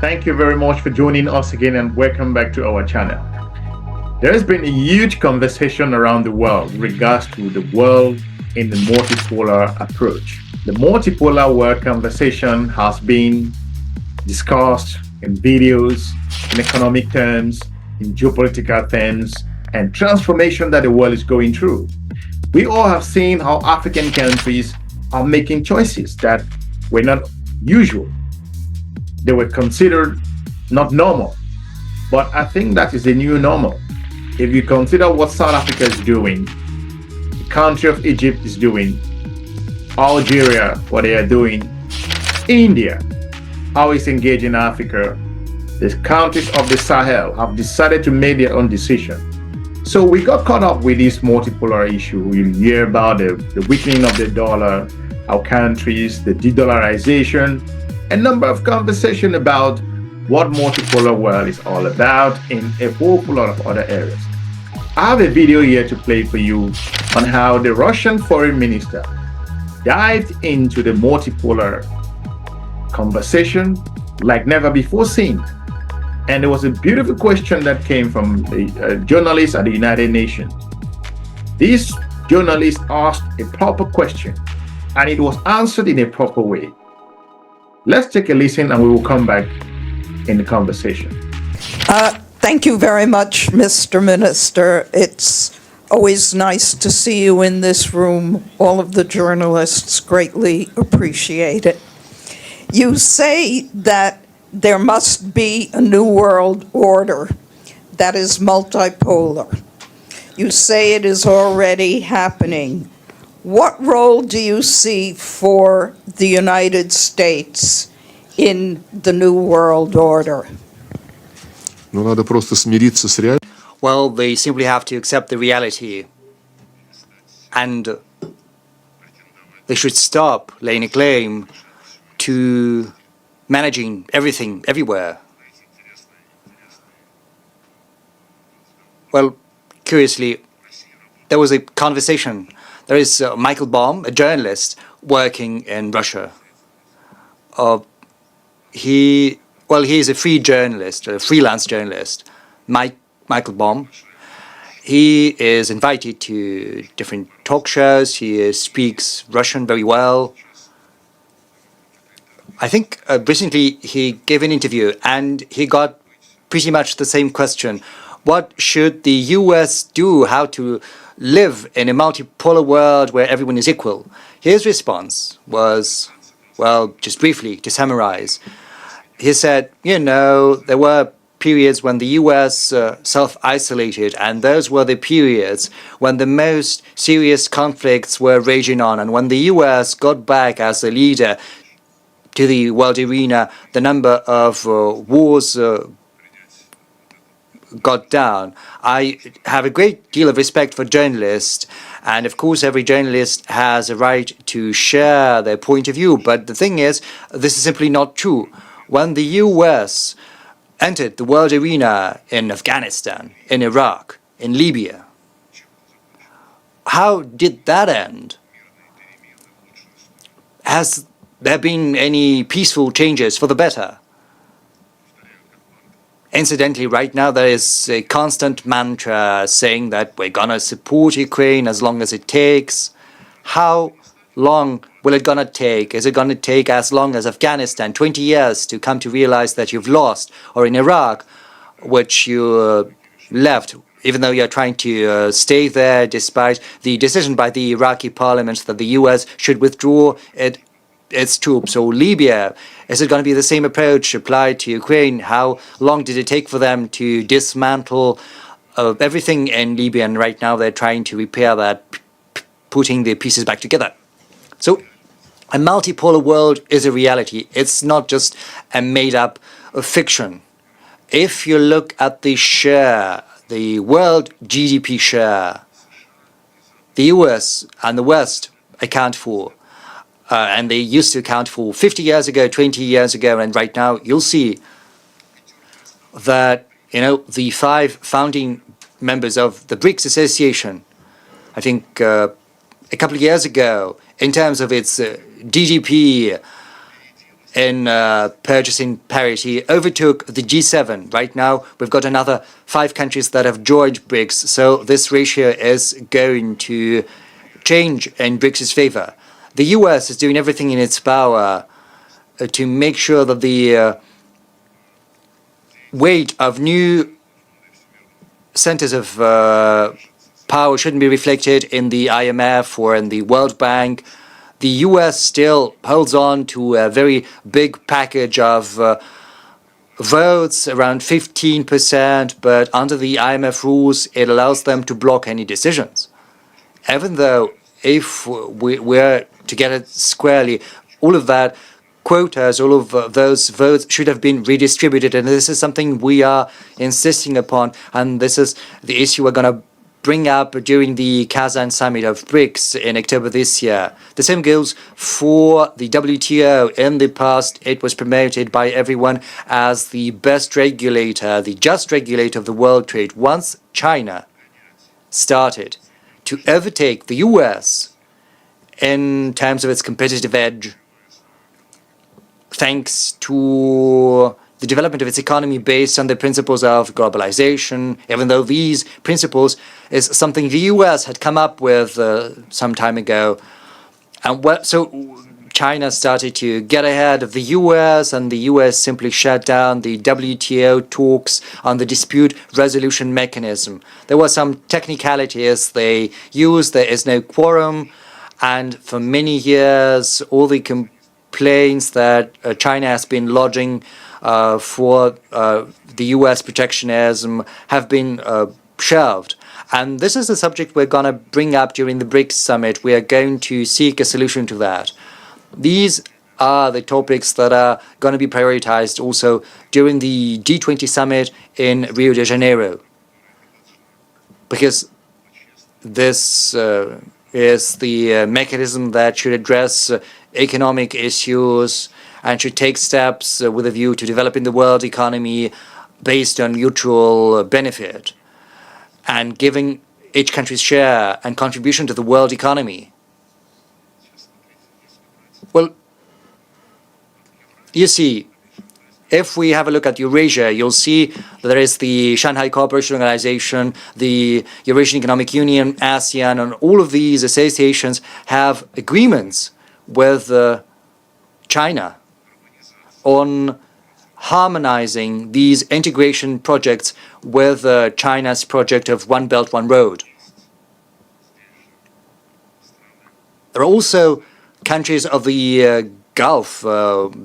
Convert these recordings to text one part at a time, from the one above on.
Thank you very much for joining us again and welcome back to our channel. There has been a huge conversation around the world in regards to the world in the multipolar approach. The multipolar world conversation has been discussed in videos, in economic terms, in geopolitical terms, and transformation that the world is going through. We all have seen how African countries are making choices that were not usual. They were considered not normal. But I think that is the new normal. If you consider what South Africa is doing, the country of Egypt is doing, Algeria, what they are doing, India, how it's engaged in Africa, the countries of the Sahel have decided to make their own decision. So we got caught up with this multipolar issue. You hear about the weakening of the dollar, our countries, the de-dollarization, a number of conversations about what multipolar world is all about in a whole lot of other areas. I have a video here to play for you on how the Russian foreign minister dived into the multipolar conversation like never before seen. And there was a beautiful question that came from a journalist at the United Nations. This journalist asked a proper question and it was answered in a proper way. Let's take a listen and we will come back in the conversation. Thank you very much, Mr. Minister. It's always nice to see you in this room. All of the journalists greatly appreciate it. You say that there must be a new world order that is multipolar. You say it is already happening. What role do you see for the United States in the new world order? Well, they simply have to accept the reality, and they should stop laying a claim to managing everything, everywhere. Well, curiously, there was a conversation. There is Michael Baum, a journalist working in Russia. He is a free journalist, a freelance journalist, Michael Baum. He is invited to different talk shows. He speaks Russian very well. I think recently he gave an interview and he got pretty much the same question. What should the US do? How to live in a multipolar world where everyone is equal? His response was, well, just briefly, to summarize, he said, there were periods when the US self-isolated, and those were the periods when the most serious conflicts were raging on, and when the US got back as a leader to the world arena, the number of wars got down. I have a great deal of respect for journalists, and of course every journalist has a right to share their point of view, but the thing is, this is simply not true. When the US entered the world arena in Afghanistan, in Iraq, in Libya, how did that end? Has there been any peaceful changes for the better? Incidentally, right now there is a constant mantra saying that we're gonna support Ukraine as long as it takes. How long will it gonna take? Is it gonna take as long as Afghanistan, 20 years to come to realize that you've lost? Or in Iraq, which you left, even though you're trying to stay there despite the decision by the Iraqi parliament that the US should withdraw its troops. Or Libya, is it going to be the same approach applied to Ukraine? How long did it take for them to dismantle everything in Libya? And right now they're trying to repair that, putting the pieces back together. So a multipolar world is a reality. It's not just a made-up fiction. If you look at the share, the world GDP share, the US and the West account for, and they used to account for 50 years ago, 20 years ago, and right now you'll see that, the 5 founding members of the BRICS association, I think a couple of years ago, in terms of its GDP, in purchasing parity overtook the G7. Right now, we've got another 5 countries that have joined BRICS, so this ratio is going to change in BRICS' favor. The US is doing everything in its power to make sure that the weight of new centers of power shouldn't be reflected in the IMF or in the World Bank. The US still holds on to a very big package of votes, around 15%, but under the IMF rules, it allows them to block any decisions. Even though if we're to get it squarely, all of that quotas, all of those votes should have been redistributed, and this is something we are insisting upon, and this is the issue we're going to bring up during the Kazan summit of BRICS in October this year. The same goes for the WTO. In the past, it was promoted by everyone as the best regulator, the just regulator of the world trade. Once China started to overtake the US in terms of its competitive edge, thanks to the development of its economy based on the principles of globalization, even though these principles is something the US had come up with some time ago. And so China started to get ahead of the US, and the US simply shut down the WTO talks on the dispute resolution mechanism. There were some technicalities they used. There is no quorum, and for many years, all the complaints that China has been lodging for the US protectionism have been shelved. And this is a subject we're going to bring up during the BRICS summit. We are going to seek a solution to that. These are the topics that are going to be prioritized also during the G20 summit in Rio de Janeiro, because this is the mechanism that should address economic issues and should take steps with a view to developing the world economy based on mutual benefit and giving each country's share and contribution to the world economy. Well, you see, if we have a look at Eurasia, you'll see that there is the Shanghai Cooperation Organization, the Eurasian Economic Union, ASEAN, and all of these associations have agreements with China on harmonizing these integration projects with China's project of One Belt, One Road. There are also countries of the Gulf,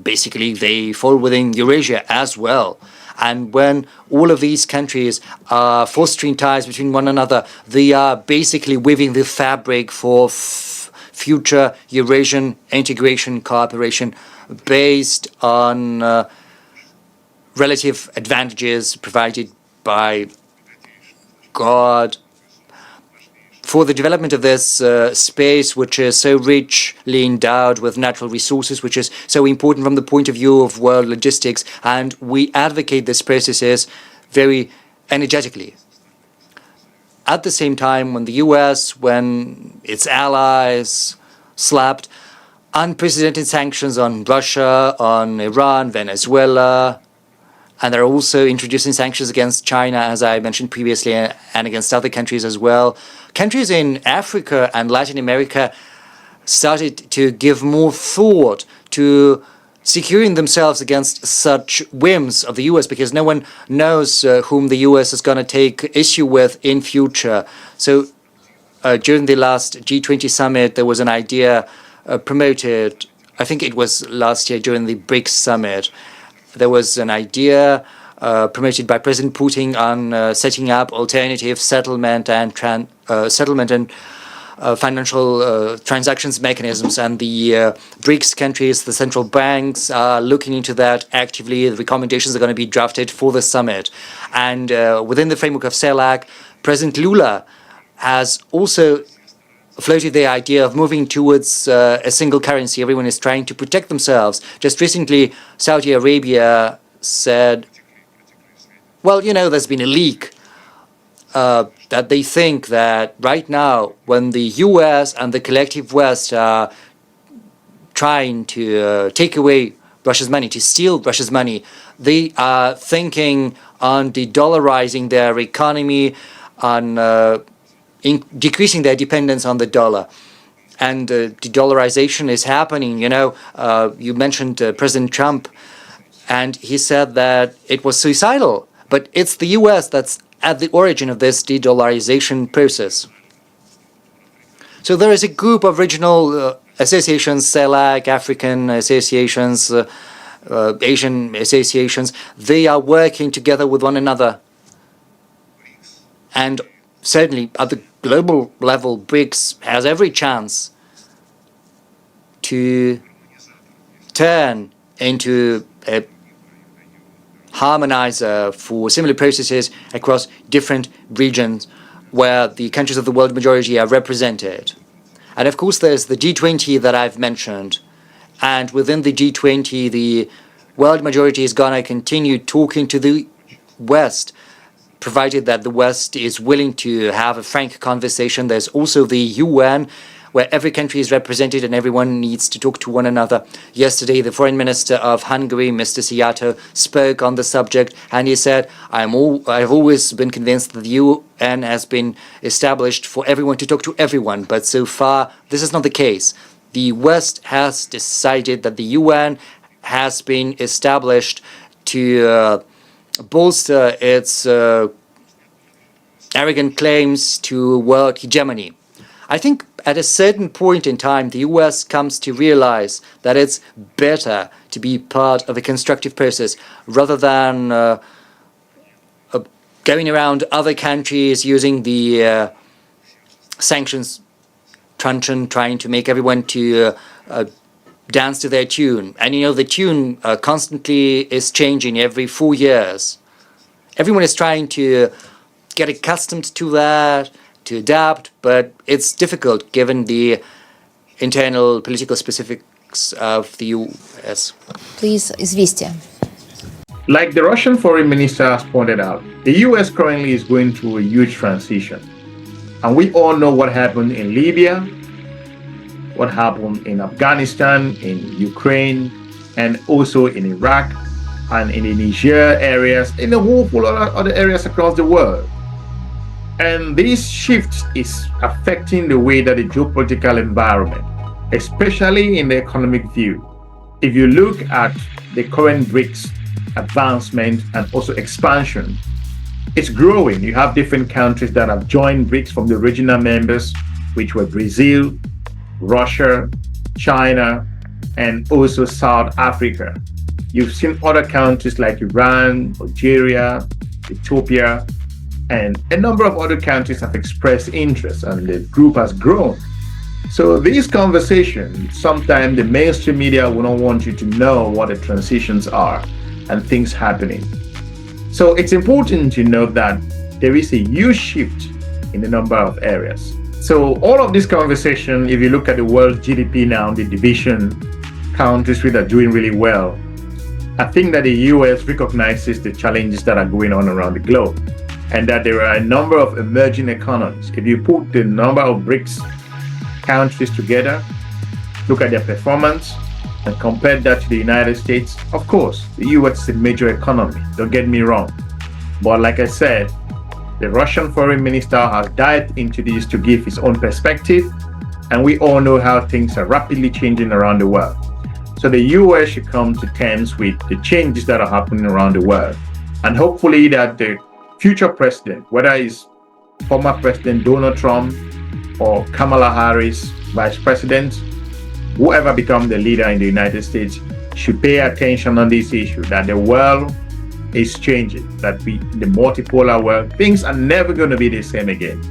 basically they fall within Eurasia as well. And when all of these countries are fostering ties between one another, they are basically weaving the fabric for future Eurasian integration cooperation based on relative advantages provided by God for the development of this space, which is so richly endowed with natural resources, which is so important from the point of view of world logistics, and we advocate these processes very energetically. At the same time, when the US, when its allies slapped unprecedented sanctions on Russia, on Iran, Venezuela, and they're also introducing sanctions against China, as I mentioned previously, and against other countries as well. Countries in Africa and Latin America started to give more thought to securing themselves against such whims of the US, because no one knows whom the US is going to take issue with in future. So during the last G20 summit, there was an idea promoted, I think it was last year during the BRICS summit. There was an idea promoted by President Putin on setting up alternative settlement and financial transactions mechanisms, and the BRICS countries, the central banks, are looking into that actively. The recommendations are going to be drafted for the summit. And within the framework of CELAC, President Lula has also floated the idea of moving towards a single currency. Everyone is trying to protect themselves. Just recently, Saudi Arabia said, well, you know, there's been a leak that they think that right now, when the US and the collective West are trying to take away Russia's money, to steal Russia's money. They are thinking on de-dollarizing their economy, on decreasing their dependence on the dollar. And de-dollarization is happening. You know, you mentioned President Trump, and he said that it was suicidal. But it's the US that's at the origin of this de-dollarization process. So there is a group of regional associations, CELAC, African associations, Asian associations. They are working together with one another. And certainly at the global level, BRICS has every chance to turn into a harmonizer for similar processes across different regions where the countries of the world majority are represented. And of course there's the G20 that I've mentioned, and within the G20 the world majority is gonna continue talking to the West, provided that the West is willing to have a frank conversation. There's also the UN, where every country is represented and everyone needs to talk to one another. Yesterday, the Foreign Minister of Hungary, Mr. Szijjártó, spoke on the subject, and he said, I've always been convinced that the UN has been established for everyone to talk to everyone, but so far, this is not the case. The West has decided that the UN has been established to bolster its arrogant claims to world hegemony. I think at a certain point in time, the US comes to realize that it's better to be part of a constructive process rather than going around other countries using the sanctions truncheon, trying to make everyone to dance to their tune. And you know, the tune constantly is changing every 4 years. Everyone is trying to get accustomed to that, to adapt, but it's difficult given the internal political specifics of the US. Please, известия. Like the Russian foreign minister has pointed out, the US currently is going through a huge transition. And we all know what happened in Libya, what happened in Afghanistan, in Ukraine, and also in Iraq, and in the Niger areas, in a whole lot of other areas across the world. And this shift is affecting the way that the geopolitical environment, especially in the economic view. If you look at the current BRICS advancement and also expansion, it's growing. You have different countries that have joined BRICS from the original members, which were Brazil, Russia, China, and also South Africa. You've seen other countries like Iran, Algeria, Ethiopia, and a number of other countries have expressed interest, and the group has grown. So these conversations, sometimes the mainstream media will not want you to know what the transitions are and things happening. So it's important to note that there is a huge shift in the number of areas. So all of this conversation, if you look at the world GDP now, the division, countries that are doing really well, I think that the US recognizes the challenges that are going on around the globe, and that there are a number of emerging economies. If you put the number of BRICS countries together, look at their performance, and compare that to the United States, of course, the US is a major economy, don't get me wrong. But like I said, the Russian foreign minister has dived into this to give his own perspective, and we all know how things are rapidly changing around the world. So the US should come to terms with the changes that are happening around the world, and hopefully that the future president, whether it's former President Donald Trump or Kamala Harris, Vice President, whoever becomes the leader in the United States, should pay attention on this issue, that the world is changing, that the multipolar world, things are never going to be the same again.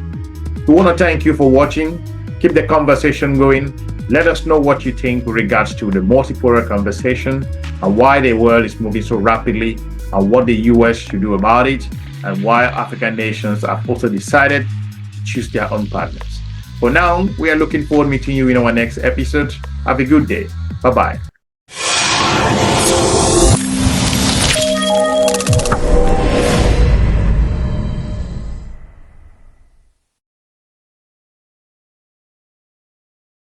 We want to thank you for watching. Keep the conversation going. Let us know what you think with regards to the multipolar conversation and why the world is moving so rapidly and what the US should do about it, and why African nations have also decided to choose their own partners. For now, we are looking forward to meeting you in our next episode. Have a good day. Bye-bye.